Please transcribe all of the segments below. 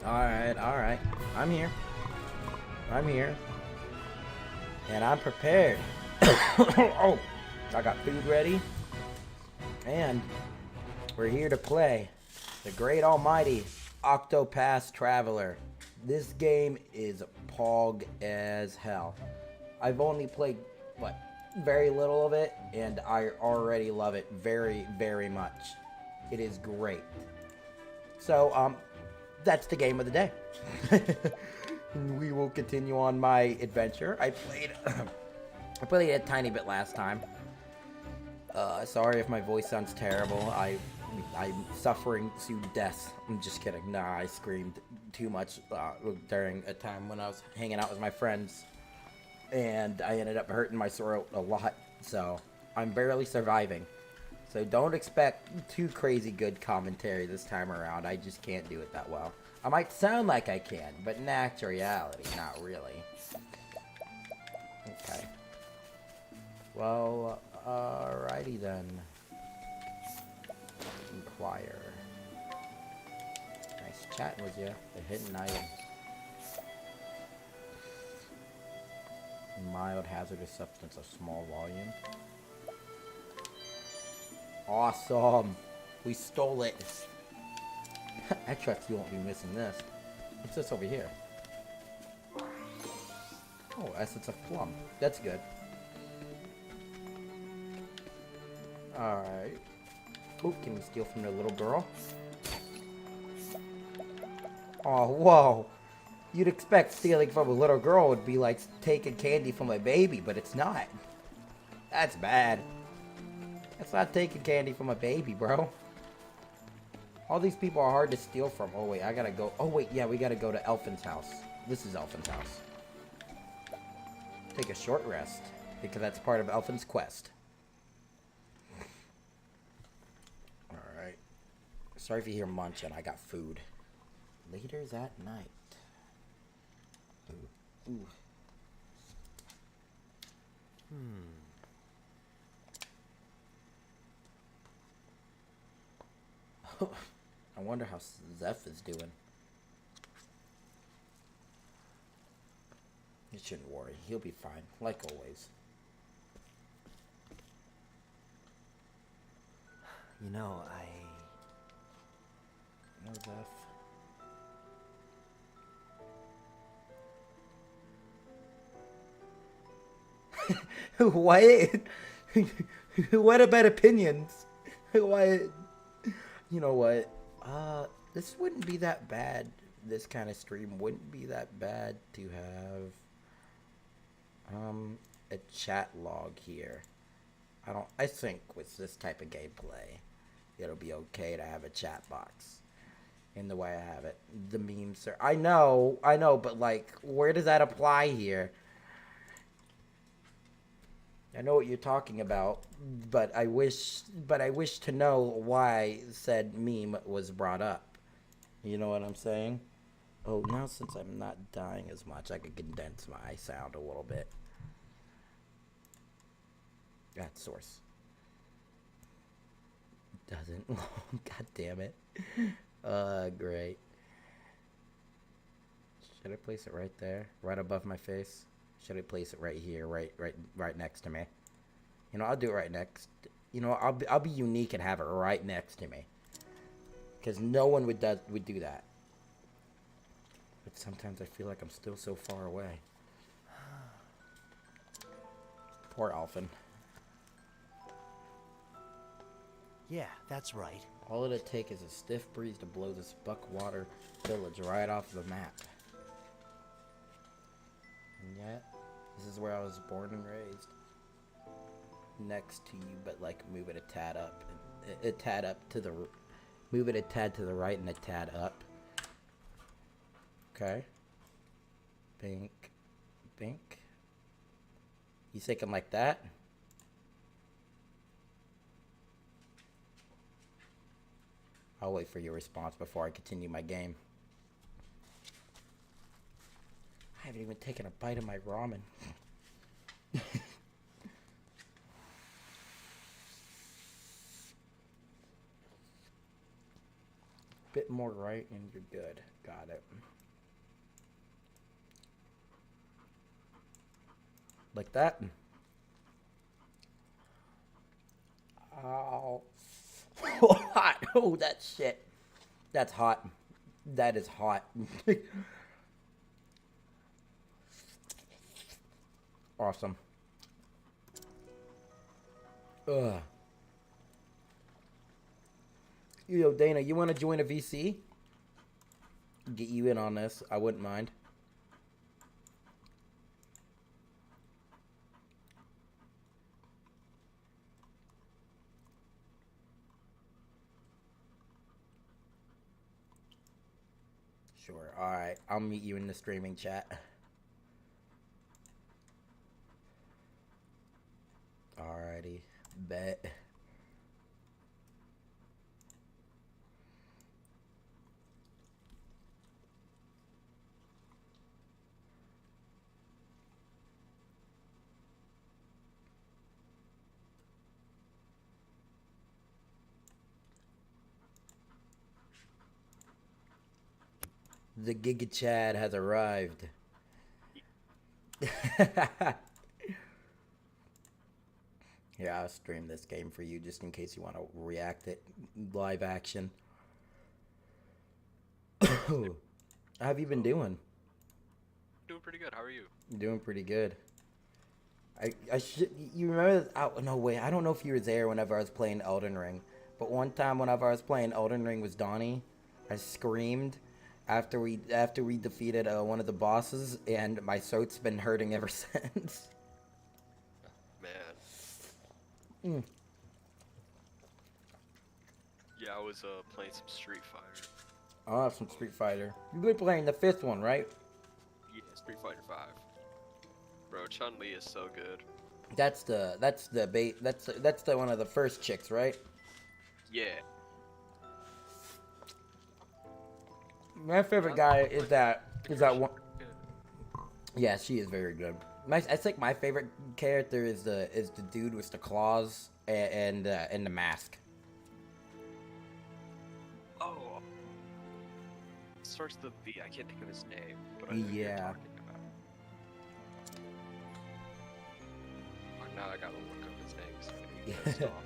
Alright. I'm here. I'm here. And I'm prepared. Oh, I got food ready. And we're here to play the great almighty Octopath Traveler. This game is pog as hell. I've only played, very little of it, and I already love it very, very much. It is great. So, that's the game of the day. We will continue on my adventure. I played a tiny bit last time. Sorry if my voice sounds terrible. I'm suffering to death. I'm just kidding. Nah, I screamed too much during a time when I was hanging out with my friends, and I ended up hurting my throat a lot. So I'm barely surviving. So don't expect too crazy good commentary this time around. I just can't do it that well. I might sound like I can, but in actuality, not really. Okay. Well, alrighty then. Inquire. Nice chatting with you. The hidden item. Mild hazardous substance of small volume. Awesome. We stole it. I trust you won't be missing this. What's this over here? Oh, essence of plum. That's good. Alright. Oh, can we steal from the little girl? Oh, whoa. You'd expect stealing from a little girl would be like taking candy from a baby, but it's not. That's bad. That's not taking candy from a baby, bro. All these people are hard to steal from. Oh, wait, I gotta go. Oh, wait, yeah, we gotta go to Elfin's house. This is Elfin's house. Take a short rest, because that's part of Elfin's quest. Alright. Sorry if you hear munching. I got food. Later that night. Ooh. I wonder how Zeph is doing. You shouldn't worry. He'll be fine, like always. You know, No, Zeph. What? What about opinions? What? You know what? This wouldn't be that bad. This kind of stream wouldn't be that bad to have, a chat log here. I think with this type of gameplay, it'll be okay to have a chat box in the way I have it. The memes are, I know, but like, where does that apply here? I know what you're talking about, but I wish to know why said meme was brought up. You know what I'm saying? Oh, now since I'm not dying as much, I could condense my sound a little bit. That source. Doesn't. God damn it. Great. Should I place it right there? Right above my face? Should I place it right here, right next to me? You know, I'll do it right next. You know, I'll be unique and have it right next to me, because no one would do that. But sometimes I feel like I'm still so far away. Poor Alphen. yeah, that's right. All it'd take is a stiff breeze to blow this Buckwater village right off the map. And yet, this is where I was born and raised. Next to you, but like move it a tad up. A tad up to the... Move it a tad to the right and a tad up. Okay. Bink. Bink. You thinking like that? I'll wait for your response before I continue my game. I haven't even taken a bite of my ramen. bit more right and you're good. Got it. Like that. Oh. Hot. Oh, that shit. That's hot. That is hot. Awesome. Ugh. Yo, Dana, you want to join a VC? Get you in on this. I wouldn't mind. Sure. All right. I'll meet you in the streaming chat. Alrighty. Bet. The Giga Chad has arrived. Yeah, I'll stream this game for you just in case you want to react it live action. How have you been doing? Doing pretty good. How are you? Doing pretty good. I should, you remember, oh, no way, I don't know if you were there whenever I was playing Elden Ring, but one time whenever I was playing Elden Ring with Donnie, I screamed after we defeated one of the bosses, and my throat's been hurting ever since. Man. Yeah, I was playing some Street Fighter. Oh, some Street Fighter. You've been playing the 5th one, right? Yeah, Street Fighter 5. Bro, Chun-Li is so good. That's the one of the first chicks, right? Yeah. My favorite guy is that one. Yeah, she is very good. I think my favorite character is the dude with the claws and the mask. Oh. It starts with a V. I can't think of his name, but I know who you're talking about. Oh, now I gotta look up his name. So I'm gonna be pissed off.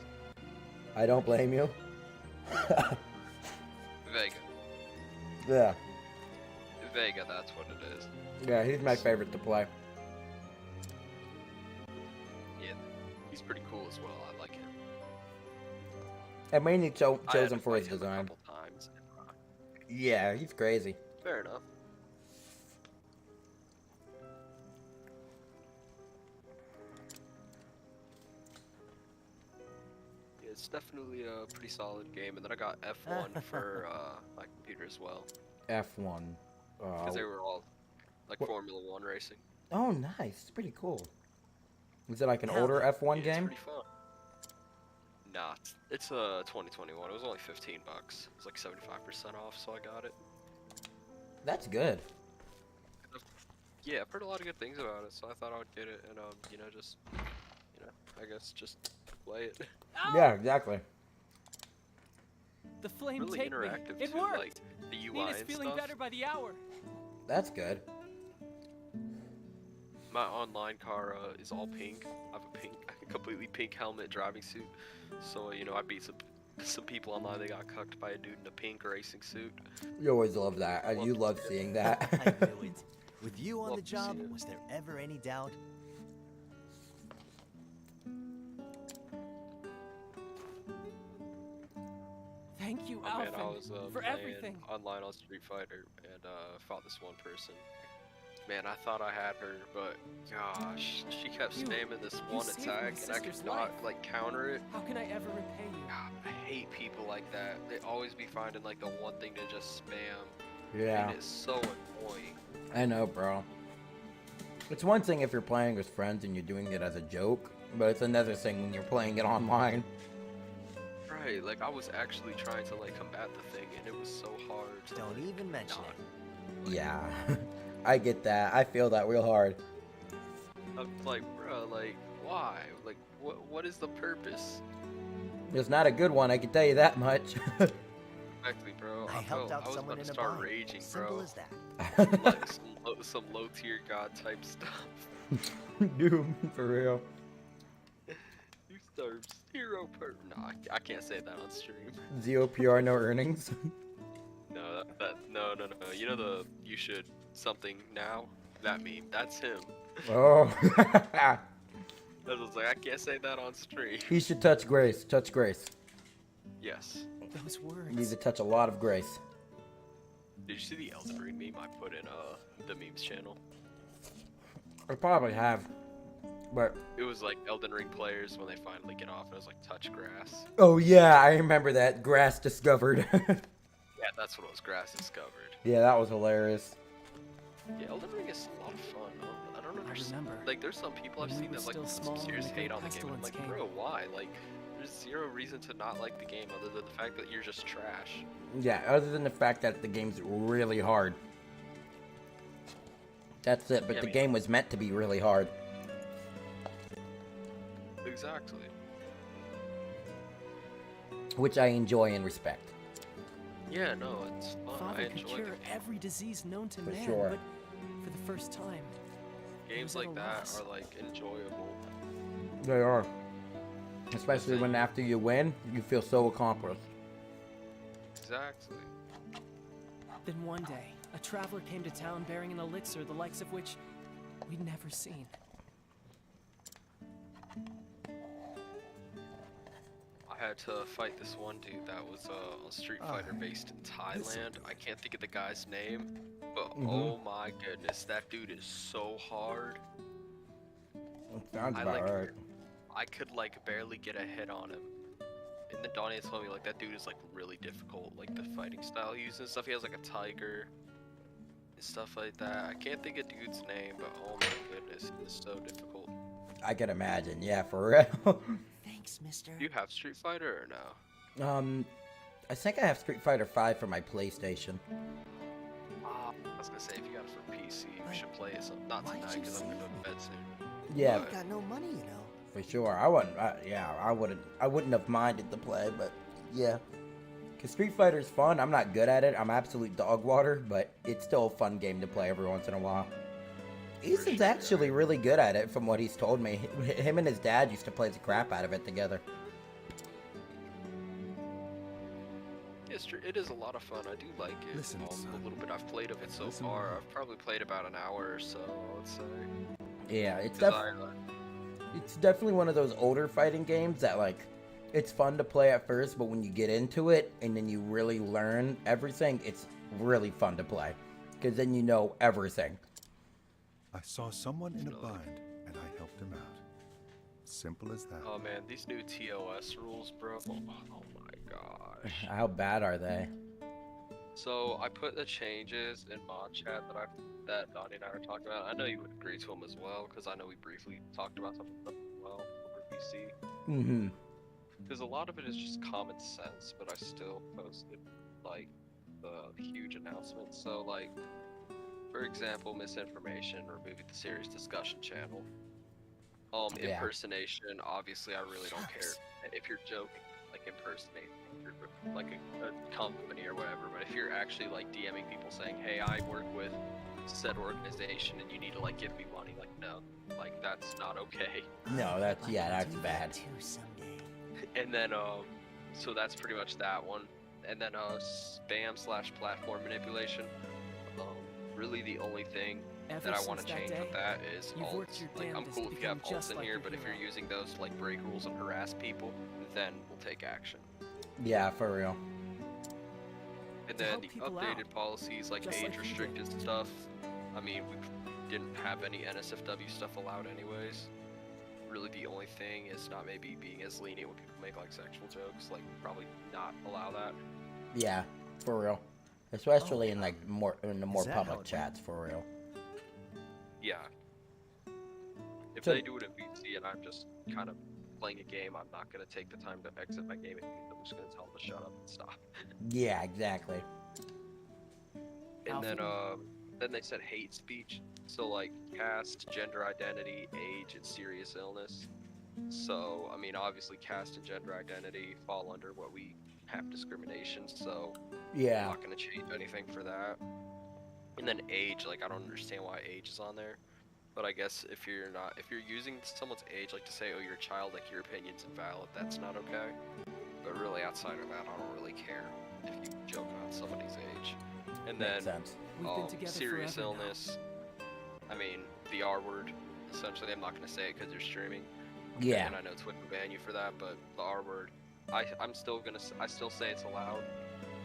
I don't blame you. Veiga. Yeah. Veiga, that's what it is. Yeah, he's my favorite to play. Yeah, he's pretty cool as well. I like him. I mainly chose I had him to for his fight him a design. couple times, and, Yeah, he's crazy. fair enough. Yeah, it's definitely a pretty solid game, and then I got F1 for my computer as well, F1. because they were all like What- Formula 1 racing. Oh, nice. It's pretty cool. Is it like an Yeah, older that- F1 Yeah, game? It's pretty fun. Nah, it's 2021. It was only $15. It was like 75% off, so I got it. That's good. Yeah, I've heard a lot of good things about it, so I thought I would get it and just I guess just play it. Yeah, exactly. The flame Really take me. interactive It too, worked. like the UI Nina's and feeling stuff. better by the hour. That's good. My online car is all pink. I have a completely pink helmet driving suit. So I beat some people online. They got cucked by a dude in a pink racing suit. You always love that. Love You to love see it. seeing that. I knew it. With you on Love the to see job, it. was there ever any doubt? Thank you, Oh, Alvin, man, I was for playing everything. online on Street Fighter and fought this one person. Man, I thought I had her, but gosh, she kept You- spamming this you one saved my attack, and I sister's could not life. like counter it. How can I ever repay you? God, I hate people like that. They always be finding like the one thing to just spam, Yeah, and it's so annoying. I know, bro. It's one thing if you're playing with friends and you're doing it as a joke, but it's another thing when you're playing it online. Right, like I was actually trying to like combat the thing, and it was so hard to Don't like, even mention not. it. Yeah, I get that. I feel that real hard. I'm like, bro, like why? Like what is the purpose? It's not a good one, I can tell you that much. Exactly, bro. I helped out I was someone about to in a start bind. raging, Simple bro. as that. Like some low tier god type stuff. Dude, for real. You serve 0 per. No, I can't say that on stream. Zero PR, no earnings. No, no. You know the you should something now? That meme. That's him. Oh. I was like, I can't say that on stream. He should touch grace. Touch grace. Yes. Those He needs words. to touch a lot of grace. Did you see the Elden Ring meme I put in the memes channel? I probably have. But It was like Elden Ring players when they finally get off. It was like touch grass. oh yeah, I remember that. Grass discovered. Yeah, that's what it was. Grass discovered. Yeah, that was hilarious. Yeah, Elden Ring is a lot of fun. I don't understand. remember Like, there's some people I've when we seen were that like still some small and serious the great hate on the game. And I'm like, pestilence bro, why? Like, there's zero reason to not like the game other than the fact that you're just trash. Yeah, other than the fact that the game's really hard. That's it, but Yeah, I the mean- game was meant to be really hard. Exactly. which I enjoy and respect. Yeah, no, it's fun. I Father could enjoy cure the every disease known to For man, sure. but for the first time, games was at like a that loss. are like enjoyable. They are. Especially when after you win, you feel so accomplished. Exactly. then one day, a traveler came to town bearing an elixir the likes of which we'd never seen. I had to fight this one dude that was a Street Fighter based in Thailand. I can't think of the guy's name, but oh my goodness, that dude is so hard. It sounds I about like- right. I could like barely get a hit on him. And then Donnie told me like that dude is like really difficult, like the fighting style he uses and stuff. He has like a tiger and stuff like that. I can't think of dude's name, but oh my goodness, it is so difficult. I can imagine. Yeah, for real. Thanks, mister. Do you have Street Fighter or no? I think I have Street Fighter 5 for my PlayStation. I was gonna say if you got it for PC, we should play it. Not Why'd tonight you because I'm say gonna go to bed soon. Yeah, But- Got no money, you know. for sure. I wouldn't have minded to play, but yeah. Cause Street Fighter's fun. I'm not good at it. I'm absolute dog water, but it's still a fun game to play every once in a while. Ethan's sure. actually really good at it, from what he's told me. Him and his dad used to play the crap out of it together. It is a lot of fun. I do like it. Listen, The son. little bit I've played of it so Listen, far, man. I've probably played about an hour or so, let's say. Yeah, it's 'Cause it's definitely one of those older fighting games that like it's fun to play at first, but when you get into it and then you really learn everything, it's really fun to play because then you know everything. I saw someone in a Really? bind, and I helped him out. Simple as that. Oh man, these new TOS rules, bro. Oh my gosh. How bad are they? So I put the changes in mod chat that Donnie and I were talking about. I know you would agree to them as well, because I know we briefly talked about some of them as well over PC. Mm-hmm. Because a lot of it is just common sense, but I still posted like the huge announcements. So like, for example, misinformation, removing the serious discussion channel. Yeah. Impersonation, obviously I really don't care. If you're joking, like impersonating like a company or whatever, but if you're actually like DMing people saying, hey, I work with said organization and you need to like give me money, like no, like that's not okay. No, that's I'd yeah, like to that's do bad. that too someday. And then so that's pretty much that one. And then spam/platform manipulation. Really the only thing Ever that I since want to that change day, with that is you've worked alts. your Like I'm damnedest cool to if you have become just alts in like here, a but if you're hero. using those to like break rules and harass people, then we'll take action. Yeah, for real. And To then help the people updated out, policies like just like age you restricted stuff. I mean, we didn't have any NSFW stuff allowed anyways. Really the only thing is not maybe being as lenient when people make like sexual jokes, like probably not allow that. Yeah, for real. Especially in like the more that how public it chats, for real. Yeah. If So- they do it in VC and I'm just kind of playing a game, I'm not gonna take the time to exit my game. I'm just gonna tell them to shut up and stop. Yeah, exactly. And then Alpha. then they said hate speech. So like caste, gender identity, age, and serious illness. So I mean, obviously caste and gender identity fall under what we have discrimination, so I'm Yeah. not gonna change anything for that. And then age, like I don't understand why age is on there. But I guess if you're using someone's age, like to say, oh, you're a child, like your opinion's invalid, that's not okay. But really, outside of that, I don't really care if you joke about somebody's age. And Makes then, sense. We've been together serious forever now. illness. I mean, the R word. Essentially, I'm not gonna say it because you're streaming. Yeah. And I know Twitch will ban you for that, but the R word, I still say it's allowed,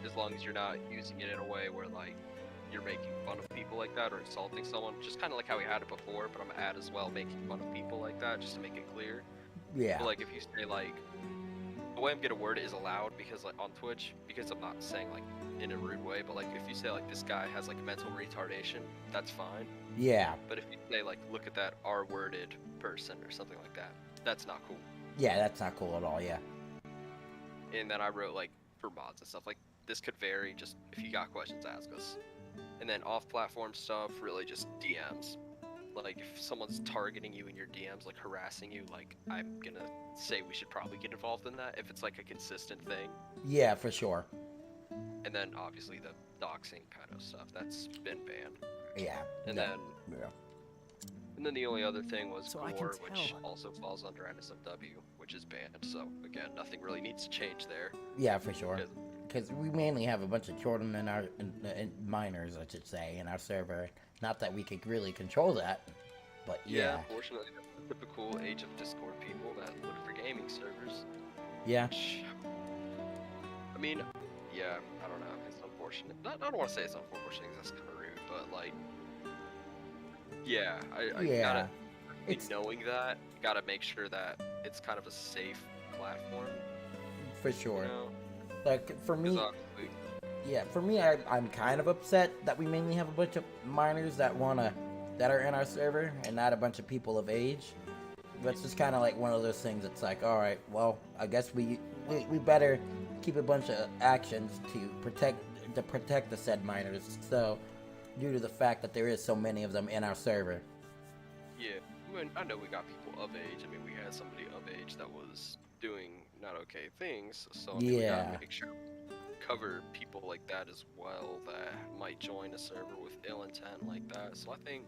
as long as you're not using it in a way where like you're making fun of people like that or insulting someone, just kind of like how we had it before, but I'm gonna add as well making fun of people like that, just to make it clear. Yeah. But like if you say like, the way I'm gonna word it is allowed, because like on Twitch, because I'm not saying like in a rude way, but like if you say like this guy has like mental retardation, that's fine. Yeah. But if you say like, look at that R-worded person or something like that, that's not cool. Yeah, that's not cool at all. Yeah. And then I wrote like for mods and stuff, like this could vary, just if you got questions, ask us. And then off-platform stuff, really just DMs. Like if someone's targeting you in your DMs, like harassing you, like I'm gonna say we should probably get involved in that if it's like a consistent thing. Yeah, for sure. And then obviously the doxing kind of stuff, that's been banned. Yeah. And that- then Yeah. and then the only other thing was So I can gore, which tell. also falls under NSFW, which is banned. So again, nothing really needs to change there. Yeah, for sure. Because- Because we mainly have a bunch of children in our minors, I should say, in our server. Not that we could really control that, but yeah. Unfortunately, that's the typical age of Discord people that look for gaming servers. Yeah. Which, I mean, yeah, I don't know. It's unfortunate. I don't want to say it's unfortunate because that's kind of rude, but like, yeah, I Yeah. gotta, It's knowing that, gotta make sure that it's kind of a safe platform. for sure. You know? Like for 'Cause me, obviously, yeah, for me, I'm kind of upset that we mainly have a bunch of minors that are in our server and not a bunch of people of age. That's just kind of like one of those things. It's like, all right, well, I guess we better keep a bunch of actions to protect the said minors. So, due to the fact that there is so many of them in our server. yeah, I know we got people of age. I mean, we had somebody of age that was doing not okay things. So I mean, we Yeah. gotta make sure we cover people like that as well that might join a server with ill intent like that. So I think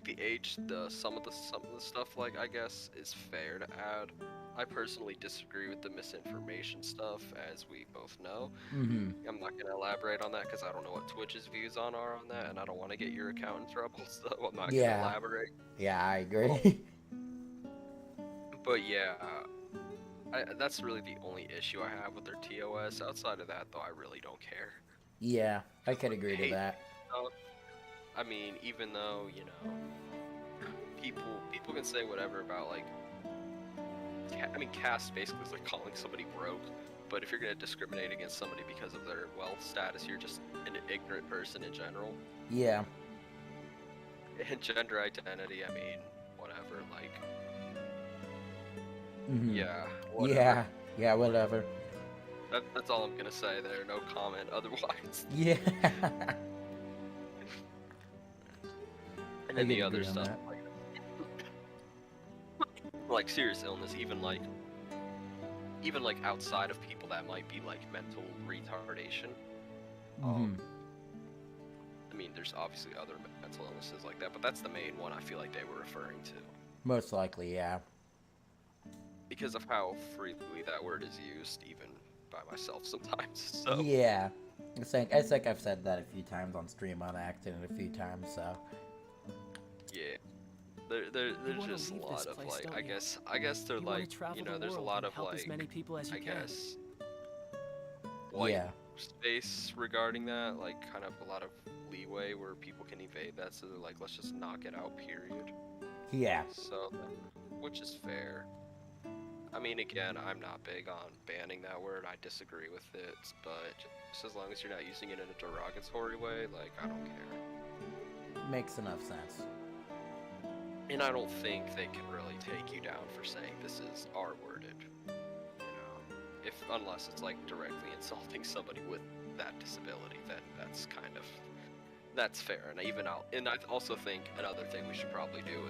the age, some of the stuff, like I guess, is fair to add. I personally disagree with the misinformation stuff, as we both know. Mm-hmm. I'm not gonna elaborate on that because I don't know what Twitch's views are on that, and I don't want to get your account in trouble, so I'm not Yeah. gonna elaborate. Yeah, I agree. But yeah, that's really the only issue I have with their TOS. Outside of that, though, I really don't care. Yeah, I could agree to Hate that. stuff. I mean, even though, you know, people can say whatever about like, I mean, caste basically is like calling somebody broke. But if you're gonna discriminate against somebody because of their wealth status, you're just an ignorant person in general. Yeah. And gender identity, I mean, whatever. Like, Mm-hmm. yeah, whatever. Yeah. Yeah. Whatever. That's all I'm gonna say there. No comment otherwise. Yeah. And then I the can other agree on stuff, that. like serious illness, even like outside of people that might be like mental retardation. Mhm. I mean, there's obviously other mental illnesses like that, but that's the main one I feel like they were referring to Most likely, yeah. because of how freely that word is used, even by myself sometimes. So Yeah. It's like I've said that a few times on stream on accident a few times, so yeah. There's wanna just a leave lot this of place, like, don't I you? guess they're You wanna like, travel you know, the there's a world lot and of help like, as many people as you I can. guess, white yeah. space regarding that, like kind of a lot of leeway where people can evade that, so they're like, let's just knock it out, period. Yeah. So, which is fair. I mean, again, I'm not big on banning that word. I disagree with it, but just as long as you're not using it in a derogatory way, like, I don't care. Makes enough sense. And I don't think they can really take you down for saying this is R-worded. You know, unless it's like directly insulting somebody with that disability, then that's fair. And I also think another thing we should probably do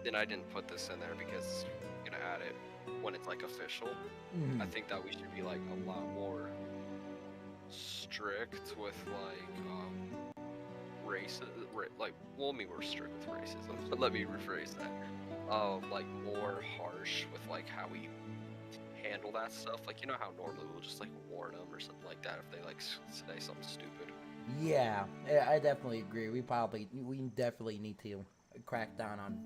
and I didn't put this in there because I'm gonna add it when it's like official. Mhm. I think that we should be like a lot more strict with like races. Like, well, I mean, we're strict with racism, but let me rephrase that. Like more harsh with like how we handle that stuff. Like, you know how normally we'll just like warn them or something like that if they like say something stupid. Yeah, I definitely agree. We definitely need to crack down on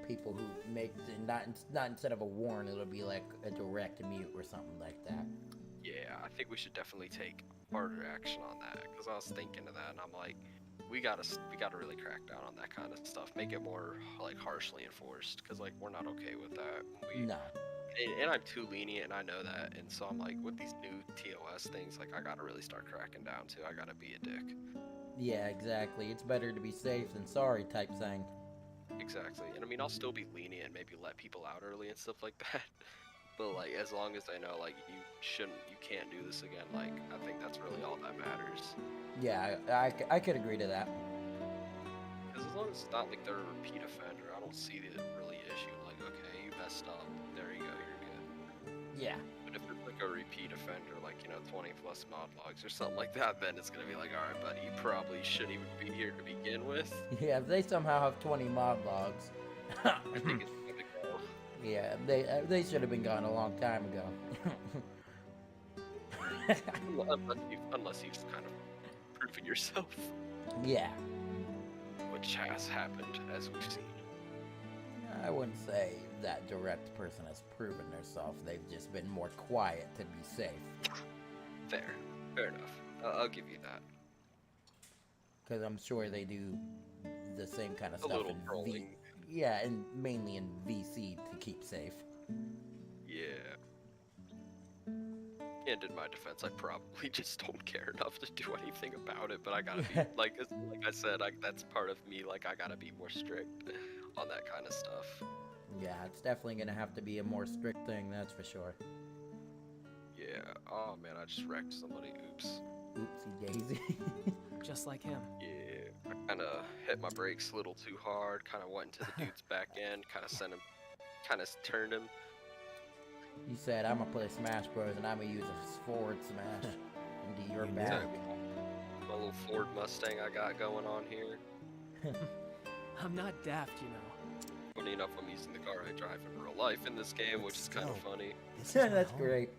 people who make not instead of a warn, it'll be like a direct mute or something like that. Yeah, I think we should definitely take harder action on that because I was thinking of that and I'm like, we gotta really crack down on that kind of stuff. Make it more like harshly enforced because like we're not okay with that. No. And I'm too lenient and I know that, and so I'm like, with these new TOS things, like I gotta really start cracking down too. I gotta be a dick. Yeah, exactly. It's better to be safe than sorry type thing. Exactly. And I mean, I'll still be lenient, maybe let people out early and stuff like that. But like, as long as I know, like, you can't do this again. Like, I think that's really all that matters. Yeah, I could agree to that. Because as long as it's not like they're a repeat offender, I don't see the really issue. Like, okay, you messed up, there you go, you're good. Yeah. But if it's like a repeat offender, like, 20 plus mod logs or something like that, then it's gonna be like, alright, buddy, you probably shouldn't even be here to begin with. Yeah, if they somehow have 20 mod logs. I think it's gonna go. Yeah, they should have been gone a long time ago. Unless you've kind of proven yourself, Yeah. which has happened, as we've seen. I wouldn't say that direct person has proven themselves. They've just been more quiet to be safe. Fair enough. I'll give you that. Because I'm sure they do the same kind of A stuff little in trolling. Yeah, and mainly in VC to keep safe. Yeah. And in my defense, I probably just don't care enough to do anything about it. But I gotta be like I said, that's part of me. Like, I gotta be more strict on that kind of stuff. Yeah, it's definitely gonna have to be a more strict thing, that's for sure. Yeah. Oh man, I just wrecked somebody. Oops. Oopsie daisy. Just like him. Yeah. I kind of hit my brakes a little too hard. Kind of went into the dude's back end. Kind of turned him. You said I'm gonna play Smash Bros. And I'm gonna use a forward smash into your back. My little Ford Mustang I got going on here. I'm not daft, you know. Funny enough, I'm using the car I drive in real life in this game, which is kind of funny. That's great.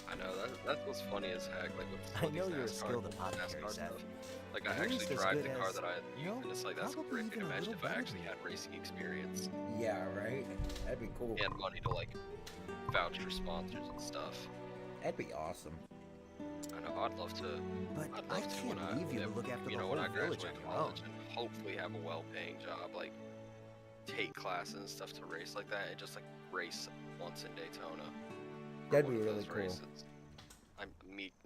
I know, that's what's funny as heck. Like, with I all these know you're a NASCAR skilled apothecary, NASCAR Seth. stuff. Like, I At least actually as drive good the car as- that I no, use, and it's like, that's a probably great thing. even a Imagine little if I better actually than had racing experience Yeah, right? That'd be cool. and money to, like, vouch for sponsors and stuff. That'd be awesome. I know, I'd love to. But I'd I love to when can't leave you to look after the when whole I village graduate on your own. college and hopefully have a well-paying job, like take classes and stuff to race like that, and just like race once in Daytona. or That'd one be of really those cool. races.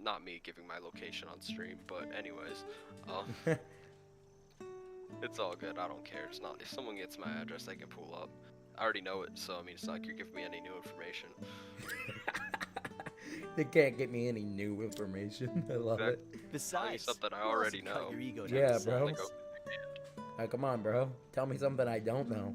Not me giving my location on stream, but anyways, it's all good. I don't care. It's not. If someone gets my address, they can pull up. I already know it, so I mean, it's not like you're giving me any new information. They can't get me any new information. I love it. Tell me Besides, something I who else already would cut know. your ego down Yeah, to bro. size? Like, Come on, bro. Tell me something I don't know.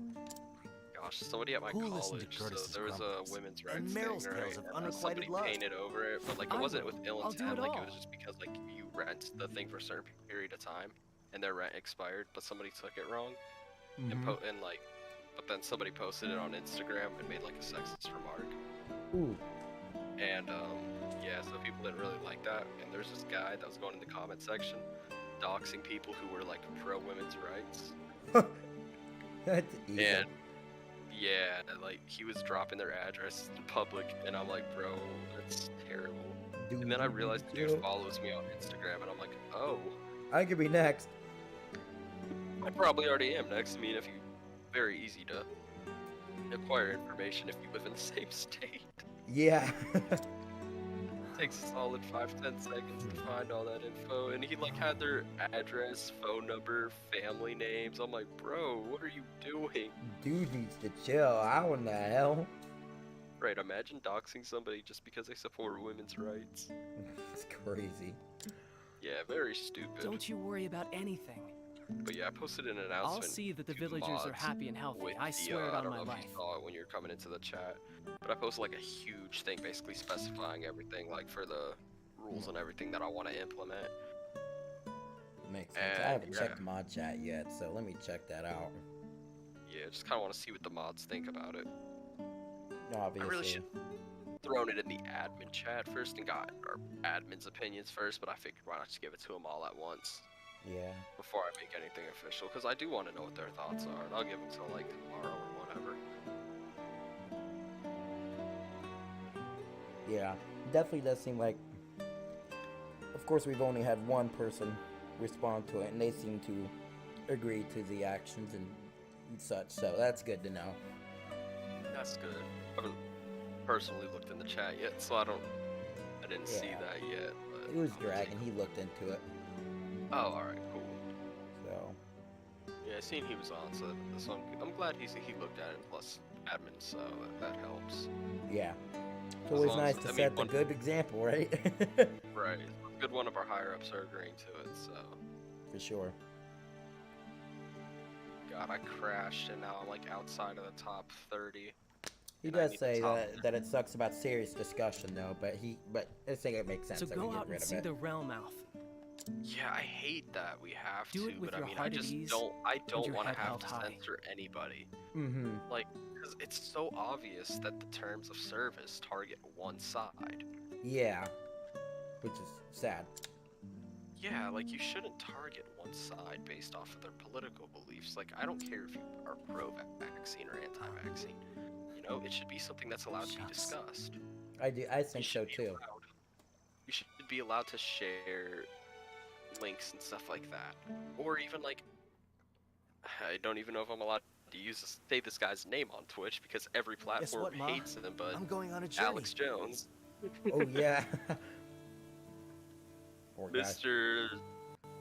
gosh, somebody at my Who listened to college, so Curtis's there was a grumblings? women's And rights Meryl's thing, tales right? of And unrequited somebody love? painted over it, but like I it wasn't will. with ill I'll do intent. it Like it all. was just because like you rent the thing for a certain period of time, and their rent expired, but somebody took it wrong, Mhm. but then somebody posted it on Instagram and made like a sexist remark, Ooh. and yeah, so people didn't really like that. And there's this guy that was going in the comment section, doxing people who were like pro women's rights. That's easy. And yeah, like he was dropping their address in public, and I'm like, bro, that's terrible. And then I realized the dude follows me on Instagram, and I'm like, oh, I could be next. I probably already am next. I mean, if you, very easy to acquire information if you live in the same state. Yeah. It takes a solid 5-10 seconds to find all that info, and he like had their address, phone number, family names. I'm like, bro, what are you doing? Dude needs to chill. How in the hell? Right, imagine doxing somebody just because they support women's rights. It's crazy. Yeah, very stupid. Don't you worry about anything. But yeah, I posted an I'll announcement. see that the to villagers are mods happy and healthy. with I the, swear it I on don't my know if life. you saw it when you're coming into the chat, but I posted like a huge thing basically specifying everything like for the rules and everything that I want to implement. Makes sense. I And haven't yeah, checked mod chat yet, so let me check that out. yeah, just kind of want to see what the mods think about it. Obviously. I really should thrown it in the admin chat first and got our admin's opinions first, but I figured why not just give it to them all at once Yeah. before I make anything official, because I do want to know what their thoughts are, and I'll give them till like tomorrow or whatever. Yeah. Definitely does seem like. Of course, we've only had one person respond to it, and they seem to agree to the actions and such. So that's good to know. That's good. I haven't personally looked in the chat yet, so I didn't see Yeah. that yet. But It was I'll Dragon. take- He looked into it. Oh, all right, cool. So. Yeah, I seen he was on, so I'm glad he looked at it. Plus, admin, so that helps. Yeah. It's As always long nice as- to I mean, set the one- good example, right? Right. Good one of our higher ups are agreeing to it, so. For sure. God, I crashed and now I'm like outside of the top 30. He And I does need the say top that it sucks about serious discussion, though. But I think it makes sense So that we go get out rid and of see it. the realm mouth. Yeah, I hate that we have Do to, it with but I your mean, heart I at just ease I don't your want head to have held to high. censor anybody. Mm-hmm. Like, because it's so obvious that the terms of service target one side. Yeah. Which is sad. Yeah, like you shouldn't target one side based off of their political beliefs. Like, I don't care if you are pro-vaccine or anti-vaccine. You know, it should be something that's allowed to be Shucks. discussed. I You think so should be too. allowed. You should be allowed to share links and stuff like that, or even like, I don't even know if I'm allowed to say this guy's name on Twitch because every platform what, Ma? hates him, but I'm going on a journey. Alex Jones, Oh yeah. Poor guy. Mr.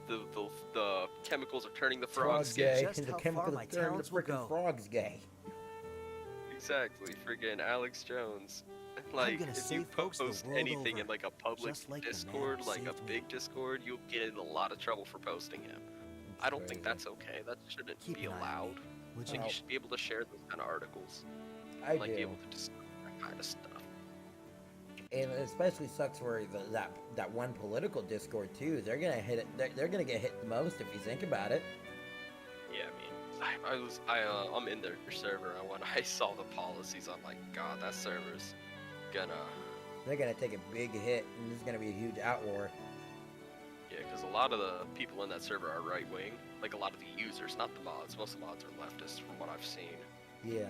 The chemicals are turning the Frog's frogs gay. Just The how chemicals far my turn the talents will freaking go. frogs gay. Exactly, friggin' Alex Jones. Like, gonna if you save folks the post world anything in over, like a public just like the man Discord, who like a saved me. big Discord, you'll get in a lot of trouble for posting him. I don't think that's okay. That shouldn't Keep be an eye on allowed. me, would Like, you? you should be able to share those kind of articles. I Like, be do. able to discuss that kind of stuff. And it especially sucks where that one political Discord too. They're gonna hit it. They're gonna get hit the most if you think about it. Yeah, I mean, I'm in their server, and when I saw the policies, I'm like, God, that server's gonna. They're gonna take a big hit, and there's gonna be a huge outroar. Yeah, because a lot of the people in that server are right wing. Like a lot of the users, not the mods. Most of the mods are leftists, from what I've seen. Yeah.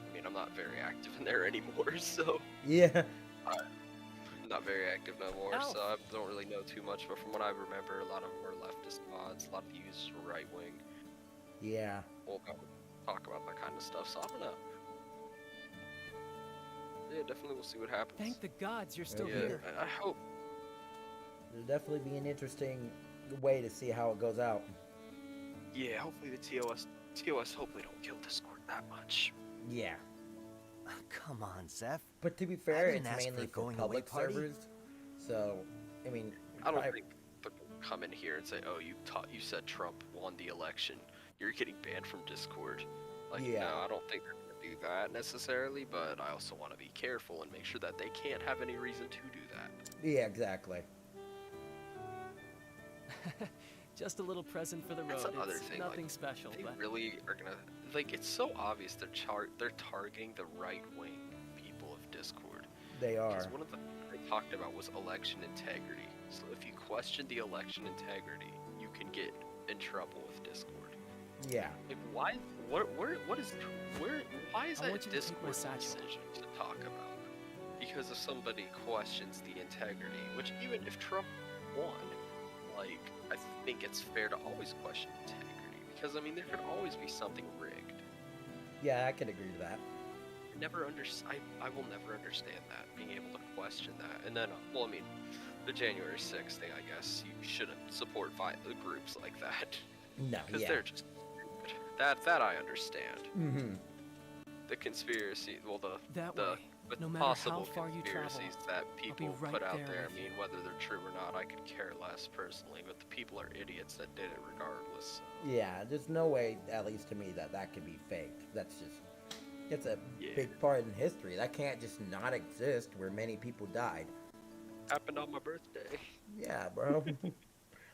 I mean, I'm not very active in there anymore, so Yeah. I'm not very active no more, Ow. so I don't really know too much. But from what I remember, a lot of them were leftist mods. A lot of the users were right wing. Yeah. We'll talk about that kind of stuff. So I don't know. Yeah, definitely we'll see what happens. Thank the gods you're still yeah, here. I hope. It'll definitely be an interesting way to see how it goes out. Yeah, hopefully the TOS hopefully don't kill Discord that much. Yeah. Come on, Zeph. But to be fair, didn't it's ask for mainly a for going public away party. servers. So, I mean, I don't I- think they'll come in here and say, "Oh, you said Trump won the election. You're getting banned from Discord." Like, Yeah. no, I don't think they're gonna do that necessarily. But I also want to be careful and make sure that they can't have any reason to do that. Yeah, exactly. Just a little present for the road. That's another It's thing, nothing like, special, They but really are gonna like. It's so obvious they're targeting the right wing people of Discord. They are. Because one of the things they talked about was election integrity. So if you question the election integrity, you can get in trouble with Discord. Yeah. Like, why? Why is I that want you to take my Discord satchel. decision to talk about? Because if somebody questions the integrity, which even if Trump won, like, I think it's fair to always question integrity. Because I mean, there could always be something rigged. Yeah, I can agree to that. I will never understand that, being able to question that. And then, well, I mean, the January 6th thing, I guess you shouldn't support groups like that. No, Because yeah. they're just stupid. That I understand. Mm-hmm. The conspiracy, well, that the way. With No matter how possible far you travel, conspiracies that be people right put out there there, with I mean, whether they're true or not, I could care less personally, but the people are idiots that did it regardless. Yeah, there's no way, at least to me, that that could be faked. That's just, it's a Yeah. big part in history. That can't just not exist where many people died. Happened on my birthday. Yeah, bro.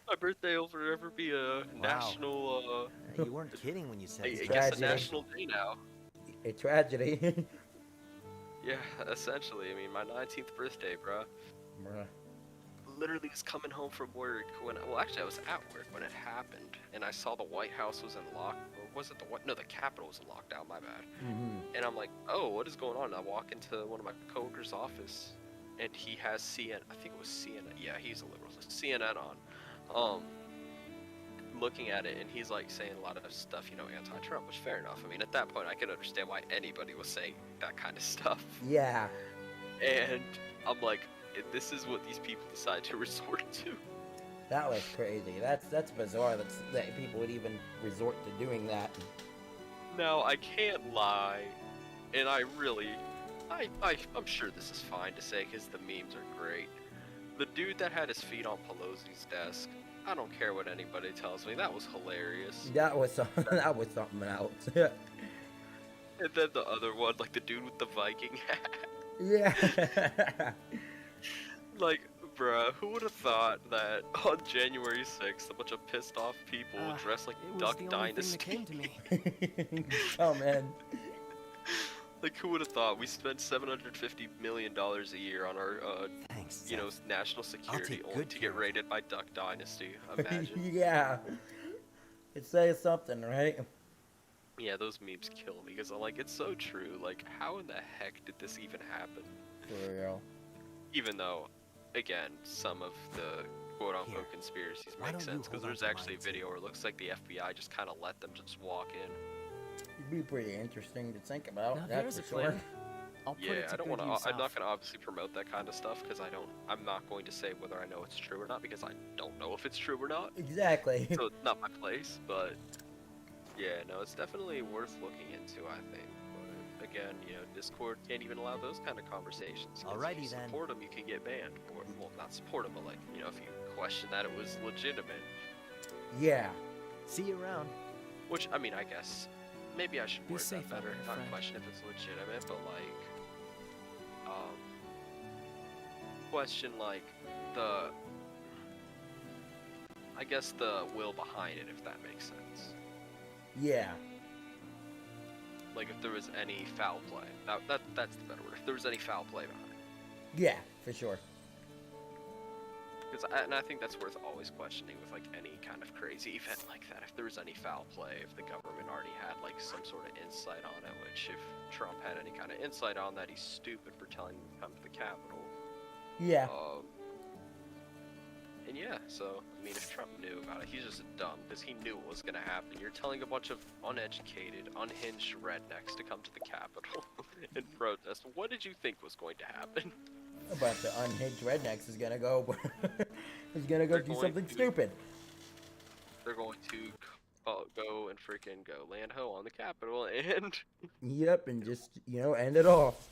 My birthday will forever be a national, You weren't kidding when you said I it's guess a tragedy. national day now. A tragedy. Yeah, essentially. I mean, my 19th birthday, bruh. Bruh. Literally was coming home from work when, well, actually I was at work when it happened, and I saw the White House was in lock, or was it the what? No, the Capitol was in lockdown. My bad. And I'm like, oh, what is going on? And I walk into one of my coworkers' office, and he has CNN. I think it was CNN. Yeah, he's a liberal. CNN on, looking at it, and he's like saying a lot of stuff, you know, anti-Trump, which fair enough. I mean, at that point, I could understand why anybody was saying that kind of stuff. Yeah. And I'm like, this is what these people decide to resort to. That was crazy. That's bizarre that people would even resort to doing that. Now, I can't lie, and I'm sure this is fine to say because the memes are great. The dude that had his feet on Pelosi's desk, I don't care what anybody tells me, that was hilarious. That was that was something else. And then the other one, like the dude with the Viking hat. Yeah. Like, bruh, who would have thought that on January 6th, a bunch of pissed off people dressed like It was Duck the only Dynasty? thing that came to me. Oh man. Like, who would have thought we spend $750 million a year on our, Thanks. you know, Zeph. national security take only good to care get of raided by Duck Dynasty? Imagine. Yeah. It says something, right? Yeah, those memes kill me because I'm like, it's so true. Like, how in the heck did this even happen? For real. Even though, again, some of the quote-unquote Here, conspiracies why make don't you sense because hold on there's to actually a mine, video too? where it looks like the FBI just kind of let them just walk in. It'd be pretty interesting to think about. Now That's there's a for sure. plan. I'll put Yeah, it to I don't good want to. use I'm not off. going to obviously promote that kind of stuff because I'm not going to say whether I know it's true or not because I don't know if it's true or not. Exactly. So it's not my place. But yeah, no, it's definitely worth looking into. I think. But again, you know, Discord can't even allow those kind of conversations. 'Cause Alrighty if you then. support them, you can get banned. Or well, not support them, but like you know, if you question that it was legitimate. Yeah. See you around. Which I mean, I guess maybe I should Be word safe that out better. there, Not friend. question if it's legitimate, but like, question like the, I guess the will behind it, if that makes sense. Yeah. Like if there was any foul play. That's the better word. If there was any foul play behind it. Yeah, for sure. And I think that's worth always questioning with like any kind of crazy event like that. If there was any foul play, if the government already had like some sort of insight on it, which if Trump had any kind of insight on that, he's stupid for telling them to come to the Capitol. Yeah. And yeah, so I mean, if Trump knew about it, he's just dumb because he knew what was gonna happen. You're telling a bunch of uneducated, unhinged rednecks to come to the Capitol and protest. What did you think was going to happen? A bunch of unhinged rednecks is gonna go. Is gonna go They're do going something to- stupid. They're going to go and freaking go land ho on the Capitol and Yep, and just end it off.